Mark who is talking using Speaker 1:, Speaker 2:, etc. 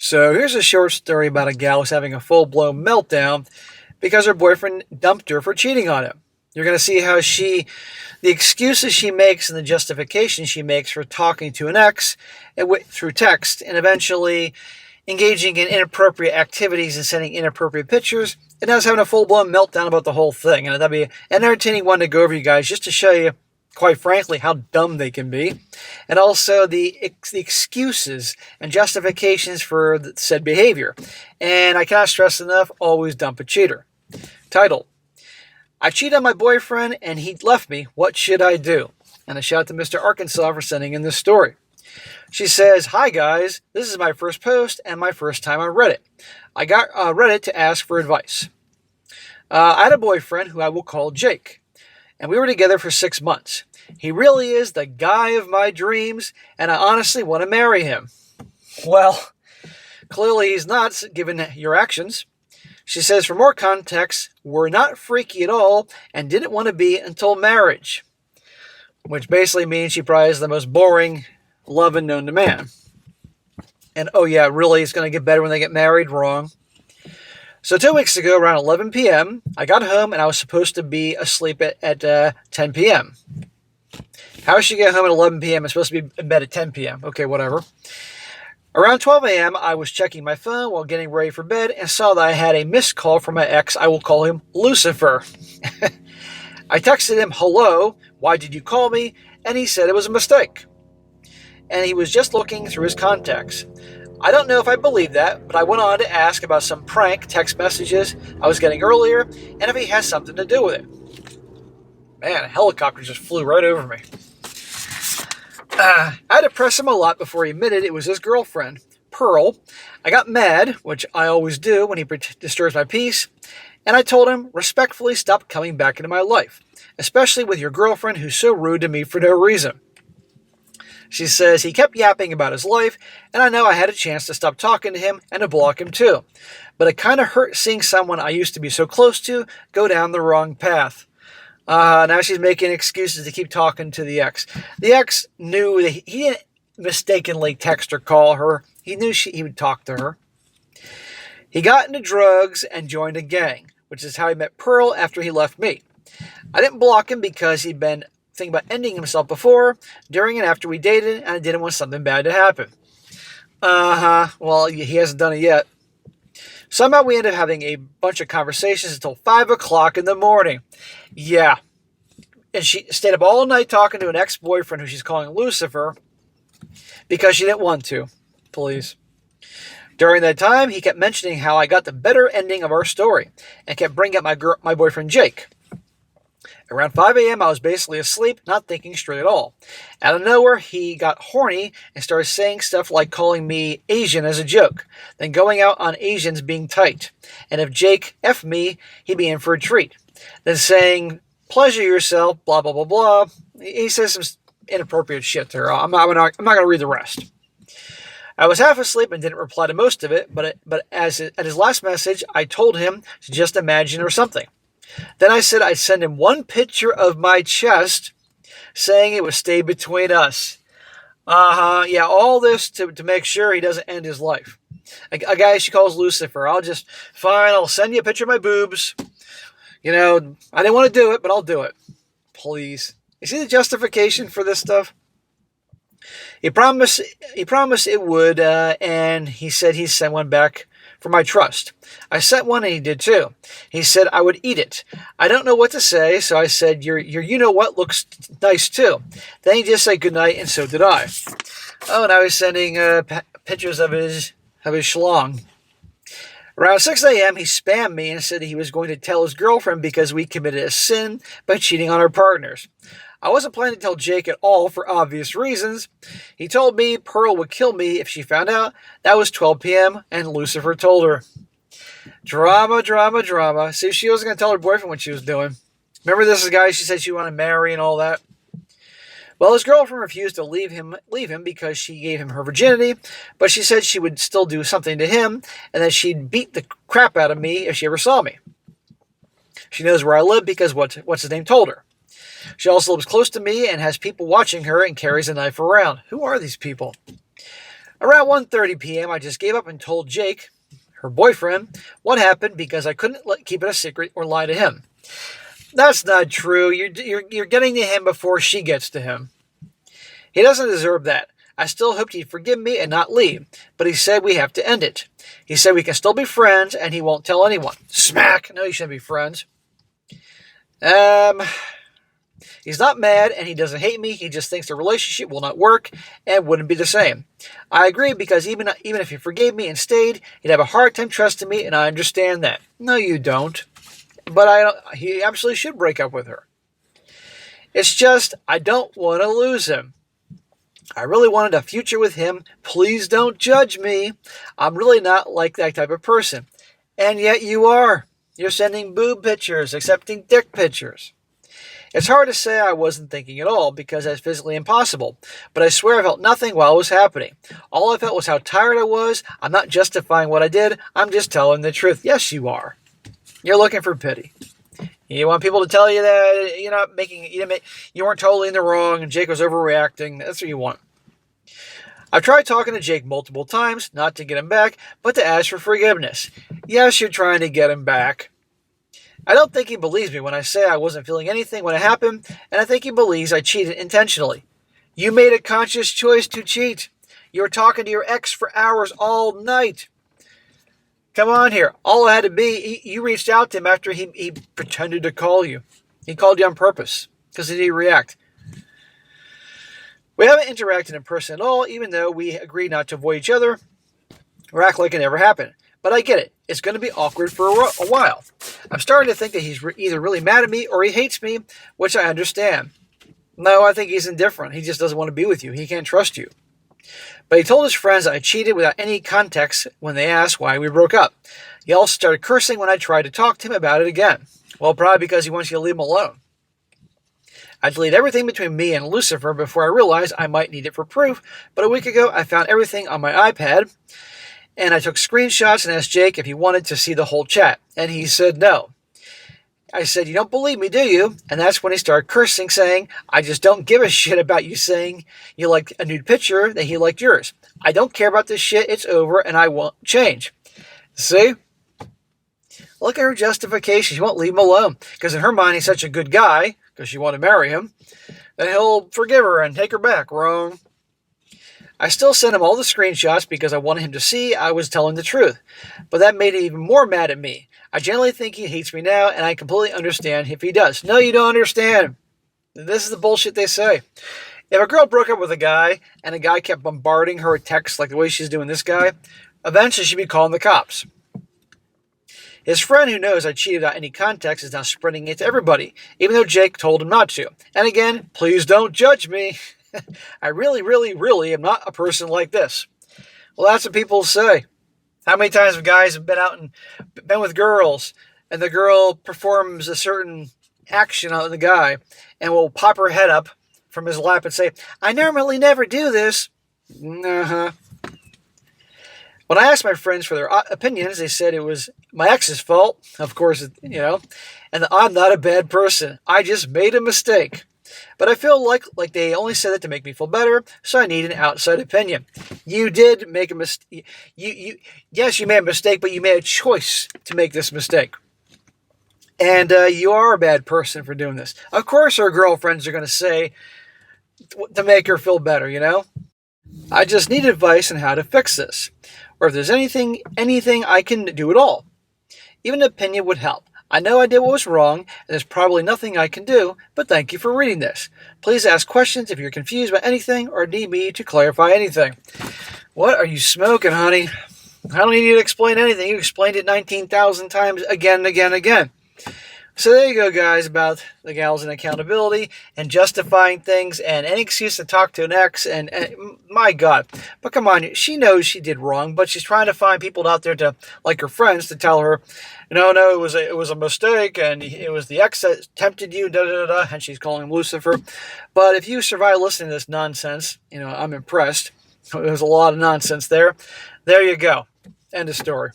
Speaker 1: So here's a short story about a gal who's having a full-blown meltdown because her boyfriend dumped her for cheating on him. You're going to see how the excuses she makes and the justification she makes for talking to an ex through text and eventually engaging in inappropriate activities and sending inappropriate pictures, and now is having a full-blown meltdown about the whole thing. And that'd be an entertaining one to go over, you guys, just to show you, quite frankly, how dumb they can be, and also the excuses and justifications for said behavior. And I cannot stress enough, always dump a cheater. Title: I cheated on my boyfriend and he left me. What should I do? And a shout out to Mr. Arkansas for sending in this story. She says, "Hi guys, this is my first post and my first time on Reddit. I got Reddit to ask for advice. I had a boyfriend who I will call Jake, and we were together for 6 months. He really is the guy of my dreams, and I honestly want to marry him." Well, clearly he's not, given your actions. She says, "For more context, we're not freaky at all and didn't want to be until marriage." Which basically means she probably is the most boring loving known to man. And oh yeah, really, it's going to get better when they get married? Wrong. So 2 weeks ago, around 11 p.m., I got home and I was supposed to be asleep at 10 p.m. How should she get home at 11 p.m. I'm supposed to be in bed at 10 p.m. Okay, whatever. Around 12 a.m., I was checking my phone while getting ready for bed and saw that I had a missed call from my ex. I will call him Lucifer. I texted him, "Hello, why did you call me?" And he said it was a mistake. And he was just looking through his contacts. I don't know if I believe that, but I went on to ask about some prank text messages I was getting earlier and if he has something to do with it. Man, a helicopter just flew right over me. I had to press him a lot before he admitted it was his girlfriend, Pearl. I got mad, which I always do when he disturbs my peace, and I told him, respectfully, stop coming back into my life, especially with your girlfriend who's so rude to me for no reason. She says he kept yapping about his life, and I know I had a chance to stop talking to him and to block him too. But it kind of hurt seeing someone I used to be so close to go down the wrong path. Now she's making excuses to keep talking to the ex. The ex knew that he didn't mistakenly text or call her. He knew he would talk to her. He got into drugs and joined a gang, which is how he met Pearl after he left me. I didn't block him because he'd been thinking about ending himself before, during, and after we dated, and I didn't want something bad to happen. Well, he hasn't done it yet. Somehow we ended up having a bunch of conversations until 5 o'clock in the morning. Yeah. And she stayed up all night talking to an ex-boyfriend who she's calling Lucifer because she didn't want to. Please. During that time, he kept mentioning how I got the better ending of our story and kept bringing up my boyfriend Jake. Around 5 a.m., I was basically asleep, not thinking straight at all. Out of nowhere, he got horny and started saying stuff like calling me Asian as a joke, then going out on Asians being tight. And if Jake F me, he'd be in for a treat. Then saying, pleasure yourself, blah, blah, blah, blah. He says some inappropriate shit to her. I'm not going to read the rest. I was half asleep and didn't reply to most of it, but at his last message, I told him to just imagine or something. Then I said I'd send him one picture of my chest, saying it would stay between us. Yeah, all this to make sure he doesn't end his life. A guy she calls Lucifer. I'll send you a picture of my boobs. You know, I didn't want to do it, but I'll do it. Please. You see the justification for this stuff? He promised it would, and he said he'd send one back for my trust. I sent one and he did too. He said I would eat it. I don't know what to say, so I said, your you know what looks nice too. Then he just said goodnight, and so did I. Oh, now he's sending pictures of his schlong. Around 6 a.m., he spammed me and said he was going to tell his girlfriend because we committed a sin by cheating on our partners. I wasn't planning to tell Jake at all for obvious reasons. He told me Pearl would kill me if she found out. That was 12 p.m., and Lucifer told her. Drama, drama, drama. See, she wasn't going to tell her boyfriend what she was doing. Remember this guy she said she wanted to marry and all that? Well, his girlfriend refused to leave him because she gave him her virginity, but she said she would still do something to him and that she'd beat the crap out of me if she ever saw me. She knows where I live because what's his name told her. She also lives close to me and has people watching her and carries a knife around. Who are these people? Around 1:30 p.m., I just gave up and told Jake, her boyfriend, what happened because I couldn't keep it a secret or lie to him. That's not true. You're getting to him before she gets to him. He doesn't deserve that. I still hoped he'd forgive me and not leave, but he said we have to end it. He said we can still be friends and he won't tell anyone. Smack! No, you shouldn't be friends. He's not mad and he doesn't hate me. He just thinks the relationship will not work and wouldn't be the same. I agree because even if he forgave me and stayed, he'd have a hard time trusting me and I understand that. No, you don't. But he absolutely should break up with her. It's just, I don't want to lose him. I really wanted a future with him. Please don't judge me. I'm really not like that type of person. And yet you are. You're sending boob pictures, accepting dick pictures. It's hard to say I wasn't thinking at all because that's physically impossible. But I swear I felt nothing while it was happening. All I felt was how tired I was. I'm not justifying what I did. I'm just telling the truth. Yes, you are. You're looking for pity. You want people to tell you that you weren't totally in the wrong and Jake was overreacting. That's what you want. I've tried talking to Jake multiple times, not to get him back, but to ask for forgiveness. Yes, you're trying to get him back. I don't think he believes me when I say I wasn't feeling anything when it happened, and I think he believes I cheated intentionally. You made a conscious choice to cheat. You were talking to your ex for hours all night. Come on here. All it had to be, you reached out to him after he pretended to call you. He called you on purpose because he didn't react. We haven't interacted in person at all, even though we agreed not to avoid each other or act like it never happened. But I get it. It's going to be awkward for a while. I'm starting to think that he's either really mad at me or he hates me, which I understand. No, I think he's indifferent. He just doesn't want to be with you. He can't trust you. But he told his friends that I cheated without any context when they asked why we broke up. He also started cursing when I tried to talk to him about it again. Well, probably because he wants you to leave him alone. I deleted everything between me and Lucifer before I realized I might need it for proof, but a week ago I found everything on my iPad, and I took screenshots and asked Jake if he wanted to see the whole chat, and he said no. I said, you don't believe me, do you? And that's when he started cursing, saying, I just don't give a shit about you saying you liked a nude picture, that he liked yours. I don't care about this shit, it's over, and I won't change. See? Look at her justification. She won't leave him alone. Because in her mind, he's such a good guy, because she wanted to marry him, that he'll forgive her and take her back. Wrong. I still sent him all the screenshots because I wanted him to see I was telling the truth. But that made him even more mad at me. I generally think he hates me now, and I completely understand if he does. No, you don't understand. This is the bullshit they say. If a girl broke up with a guy, and a guy kept bombarding her with texts like the way she's doing this guy, eventually she'd be calling the cops. His friend who knows I cheated without any context is now spreading it to everybody, even though Jake told him not to. And again, please don't judge me. I really, really, really am not a person like this. Well, that's what people say. How many times have guys been out and been with girls, and the girl performs a certain action on the guy, and will pop her head up from his lap and say, I normally never do this. Uh-huh. When I asked my friends for their opinions, they said it was my ex's fault, of course, and that I'm not a bad person. I just made a mistake. But I feel like they only said it to make me feel better, so I need an outside opinion. You did make a mistake. Yes, you made a mistake, but you made a choice to make this mistake. And you are a bad person for doing this. Of course her girlfriends are going to say to make her feel better, I just need advice on how to fix this. Or if there's anything I can do at all. Even an opinion would help. I know I did what was wrong, and there's probably nothing I can do, but thank you for reading this. Please ask questions if you're confused about anything or need me to clarify anything. What are you smoking, honey? I don't need you to explain anything. You explained it 19,000 times again and again and again. So there you go, guys, about the gals and accountability and justifying things and any excuse to talk to an ex. And my God. But come on, she knows she did wrong, but she's trying to find people out there to, like her friends, to tell her, no, it was a mistake, and it was the ex that tempted you, and she's calling him Lucifer. But if you survive listening to this nonsense, I'm impressed. There's a lot of nonsense there. There you go. End of story.